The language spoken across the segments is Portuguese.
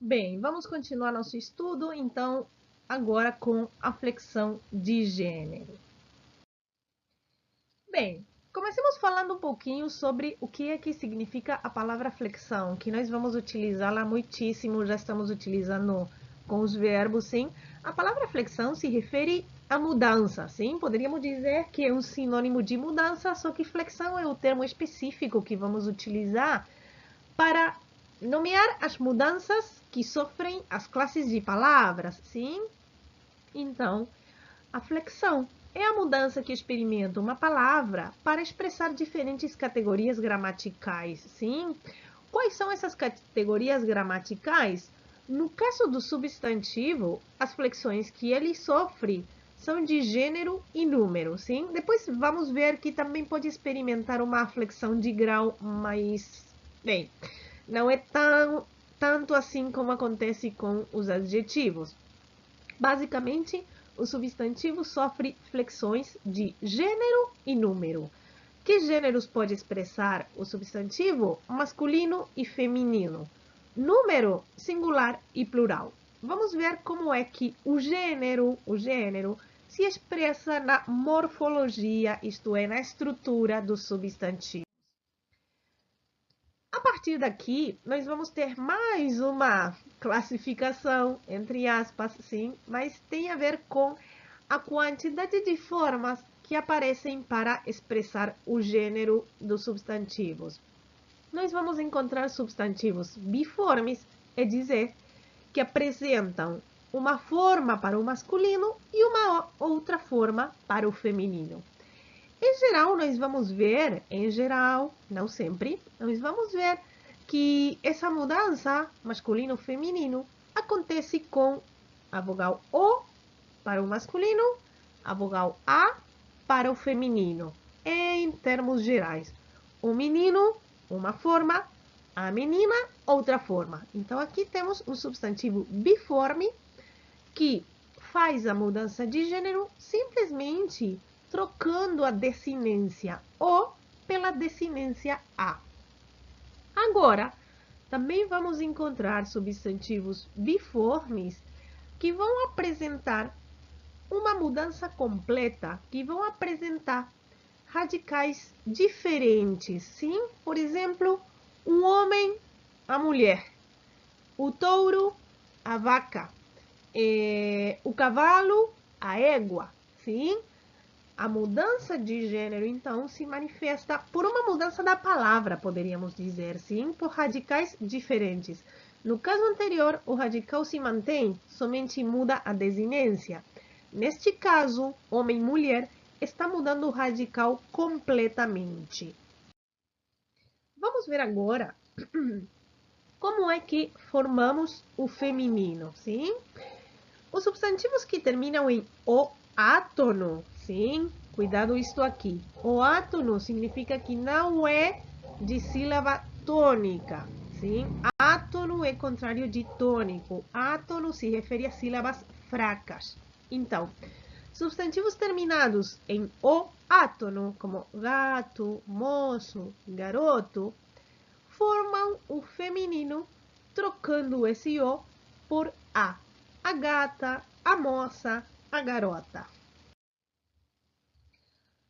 Bem, vamos continuar nosso estudo, então, agora com a flexão de gênero. Bem, comecemos falando um pouquinho sobre o que é que significa a palavra flexão, que nós vamos utilizá-la muitíssimo, já estamos utilizando com os verbos, sim. A palavra flexão se refere à mudança, sim? Poderíamos dizer que é um sinônimo de mudança, só que flexão é o termo específico que vamos utilizar para nomear as mudanças que sofrem as classes de palavras, sim? Então, a flexão é a mudança que experimenta uma palavra para expressar diferentes categorias gramaticais, sim? Quais são essas categorias gramaticais? No caso do substantivo, as flexões que ele sofre são de gênero e número, sim? Depois vamos ver que também pode experimentar uma flexão de grau, mas, bem, não é tanto assim como acontece com os adjetivos. Basicamente, o substantivo sofre flexões de gênero e número. Que gêneros pode expressar o substantivo? Masculino e feminino. Número, singular e plural. Vamos ver como é que o gênero se expressa na morfologia, isto é, na estrutura do substantivo. A partir daqui, nós vamos ter mais uma classificação, entre aspas, sim, mas tem a ver com a quantidade de formas que aparecem para expressar o gênero dos substantivos. Nós vamos encontrar substantivos biformes, é dizer, que apresentam uma forma para o masculino e uma outra forma para o feminino. Em geral, nós vamos ver, em geral, não sempre, nós vamos ver que essa mudança masculino-feminino acontece com a vogal O para o masculino, a vogal A para o feminino. Em termos gerais, o menino, uma forma, a menina, outra forma. Então, aqui temos um substantivo biforme que faz a mudança de gênero simplesmente trocando a desinência O pela desinência A. Agora, também vamos encontrar substantivos biformes que vão apresentar uma mudança completa, que vão apresentar radicais diferentes, sim? Por exemplo, um homem, a mulher, o touro, a vaca, o cavalo, a égua, sim? A mudança de gênero, então, se manifesta por uma mudança da palavra, poderíamos dizer, sim, por radicais diferentes. No caso anterior, o radical se mantém, somente muda a desinência. Neste caso, homem e mulher, está mudando o radical completamente. Vamos ver agora como é que formamos o feminino, sim? Os substantivos que terminam em o átono, sim? Cuidado isto aqui. O átono significa que não é de sílaba tônica, sim? Átono é contrário de tônico. Átono se refere a sílabas fracas. Então, substantivos terminados em o átono, como gato, moço, garoto, formam o feminino, trocando esse o por a. A gata, a moça, a garota.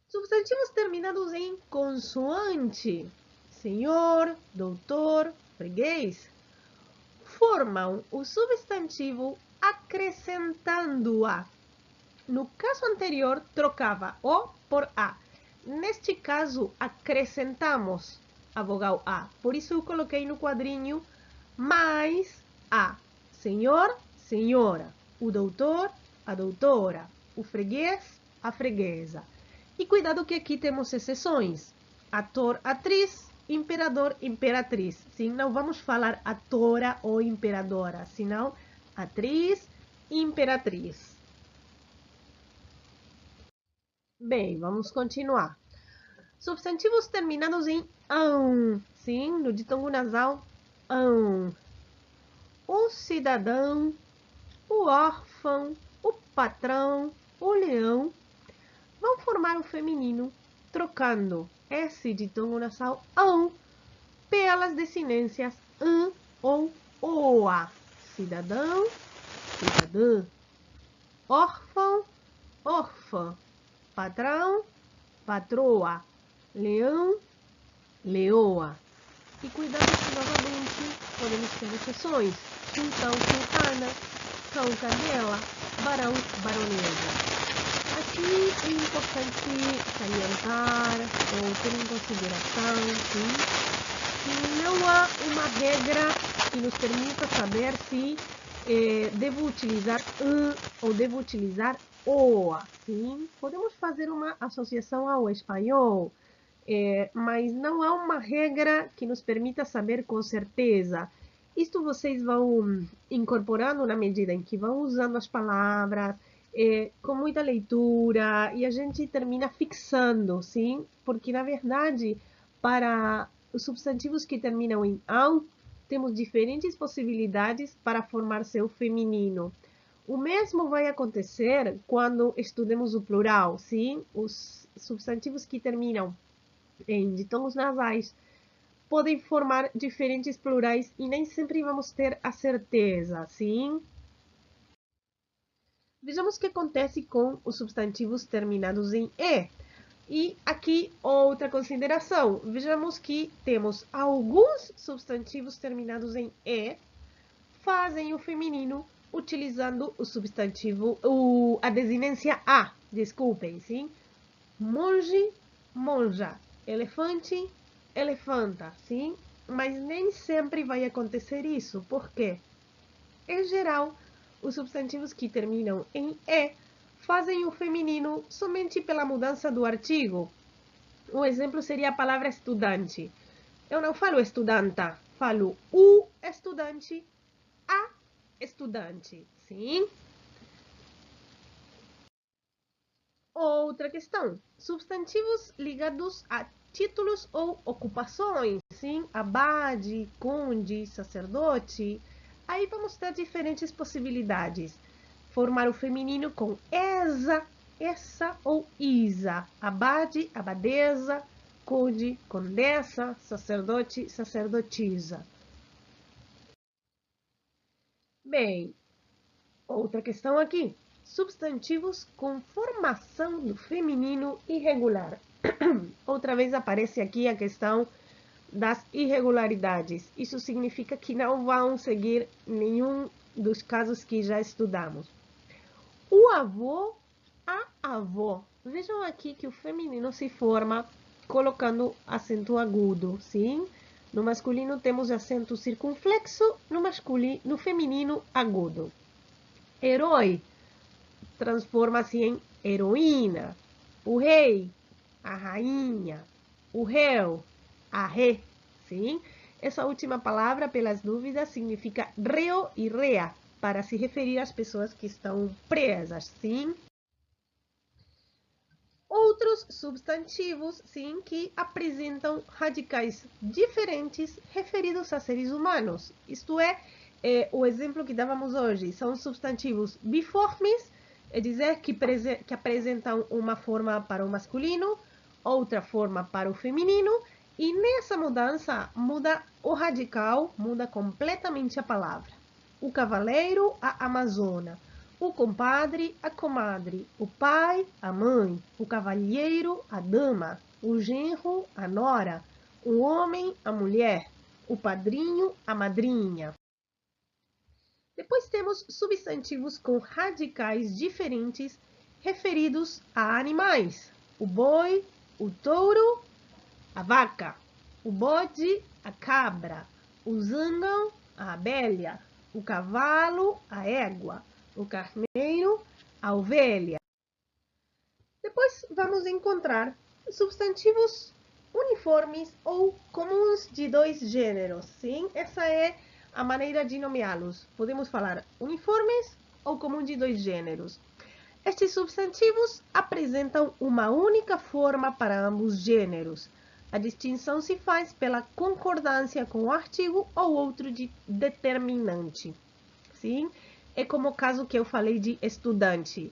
Substantivos terminados em consoante, senhor, doutor, freguês, formam o substantivo acrescentando-a. No caso anterior, trocava o por a. Neste caso, acrescentamos a vogal a. Por isso, eu coloquei no quadrinho mais a. Senhor, senhora. O doutor, a doutora. O freguês, a freguesa. E cuidado que aqui temos exceções. Ator, atriz, imperador, imperatriz. Sim, não vamos falar atora ou imperadora, senão atriz, imperatriz. Bem, vamos continuar. Substantivos terminados em ão, sim, no ditongo nasal, ão. O cidadão, o órfão, o patrão, o leão vão formar o feminino, trocando esse ditongo nasal ão pelas desinências an ou oa. cidadão, cidadã, órfão, órfã, patrão, patroa, leão, leoa. E cuidado que novamente podemos ter exceções. Sultão, sultana, cão, cadela, barão, baronesa. Aqui é importante salientar ou ter em consideração que não há uma regra que nos permita saber se devo utilizar ou devo utilizar o. Sim? Podemos fazer uma associação ao espanhol, mas não há uma regra que nos permita saber com certeza. Isto vocês vão incorporando na medida em que vão usando as palavras, com muita leitura, e a gente termina fixando, sim? Porque, na verdade, para os substantivos que terminam em -ão, temos diferentes possibilidades para formar seu feminino. O mesmo vai acontecer quando estudemos o plural, sim? Os substantivos que terminam em ditongos nasais podem formar diferentes plurais e nem sempre vamos ter a certeza, sim? Vejamos o que acontece com os substantivos terminados em -e. E aqui outra consideração. Vejamos que temos alguns substantivos terminados em -e fazem o feminino utilizando o substantivo, a desinência a, desculpem, sim? Monge, monja, elefante, elefanta, sim? Mas nem sempre vai acontecer isso. Por quê? Em geral, os substantivos que terminam em -e fazem o feminino somente pela mudança do artigo. Um exemplo seria a palavra estudante. Eu não falo estudanta, falo o estudante, a estudante, sim? Outra questão, substantivos ligados a títulos ou ocupações, sim? Abade, conde, sacerdote. Aí vamos ter diferentes possibilidades. Formar o feminino com esa, essa ou isa. Abade, abadesa, conde, condessa, sacerdote, sacerdotisa. Bem, outra questão aqui. Substantivos com formação do feminino irregular. Outra vez aparece aqui a questão das irregularidades. Isso significa que não vão seguir nenhum dos casos que já estudamos. O avô, a avó. Vejam aqui que o feminino se forma colocando acento agudo, sim? No masculino temos acento circunflexo, no feminino agudo. Herói transforma-se em heroína. O rei, a rainha. O réu, a ré, sim? Essa última palavra, pelas dúvidas, significa reo e rea, para se referir às pessoas que estão presas, sim? Outros substantivos, sim, que apresentam radicais diferentes referidos a seres humanos. Isto é, o exemplo que dávamos hoje são substantivos biformes, é dizer, que apresentam uma forma para o masculino, outra forma para o feminino, e nessa mudança muda o radical, muda completamente a palavra. O cavaleiro, a amazona. O compadre, a comadre. O pai, a mãe. O cavalheiro, a dama. O genro, a nora. O homem, a mulher. O padrinho, a madrinha. Depois temos substantivos com radicais diferentes referidos a animais. O boi, o touro, a vaca. O bode, a cabra. O zangão, a abelha. O cavalo, a égua. O carneiro, a ovelha. Depois vamos encontrar substantivos uniformes ou comuns de dois gêneros. Sim, essa é a maneira de nomeá-los. Podemos falar uniformes ou comum de dois gêneros. Estes substantivos apresentam uma única forma para ambos gêneros. A distinção se faz pela concordância com o artigo ou outro de determinante. Sim? É como o caso que eu falei de estudante.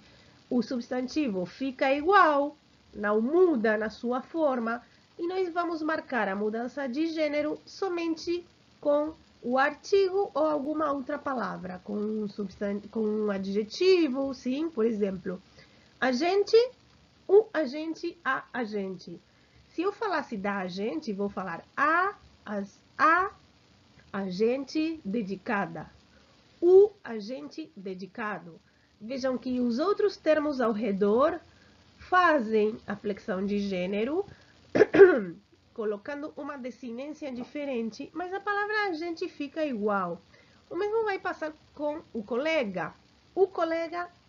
O substantivo fica igual, não muda na sua forma, e nós vamos marcar a mudança de gênero somente com o artigo ou alguma outra palavra com um adjetivo, sim? Por exemplo, agente, o agente, a agente. Se eu falasse da agente, vou falar a agente dedicada, o agente dedicado. Vejam que os outros termos ao redor fazem a flexão de gênero, colocando uma desinência diferente, mas a palavra agente fica igual. O mesmo vai passar com o colega,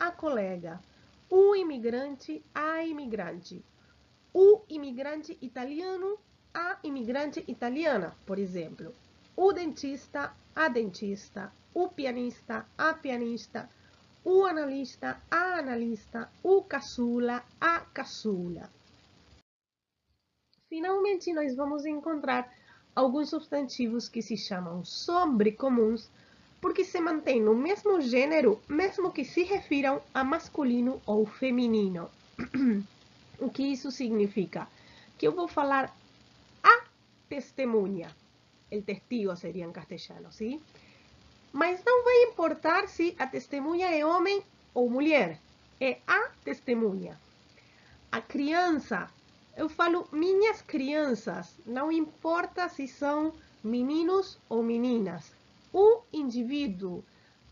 a colega, o imigrante, a imigrante, o imigrante italiano, a imigrante italiana, por exemplo, o dentista, a dentista, o pianista, a pianista, o analista, a analista, o caçula, a caçula. Finalmente, nós vamos encontrar alguns substantivos que se chamam sobrecomuns porque se mantêm no mesmo gênero, mesmo que se refiram a masculino ou feminino. O que isso significa? Que eu vou falar a testemunha. El testigo seria em castelhano, sim? Mas não vai importar se a testemunha é homem ou mulher. É a testemunha. A criança, eu falo minhas crianças, não importa se são meninos ou meninas. O indivíduo,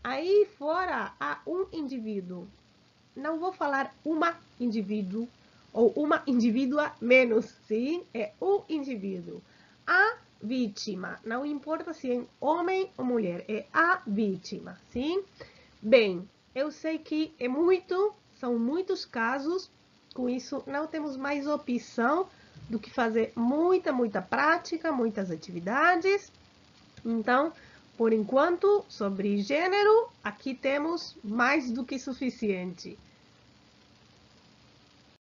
aí fora há um indivíduo. Não vou falar uma indivíduo ou uma indivídua menos, sim? É o indivíduo. A vítima, não importa se é homem ou mulher, é a vítima, sim? Bem, eu sei que são muitos casos, com isso não temos mais opção do que fazer muita prática, muitas atividades. Então, por enquanto, sobre gênero, aqui temos mais do que suficiente.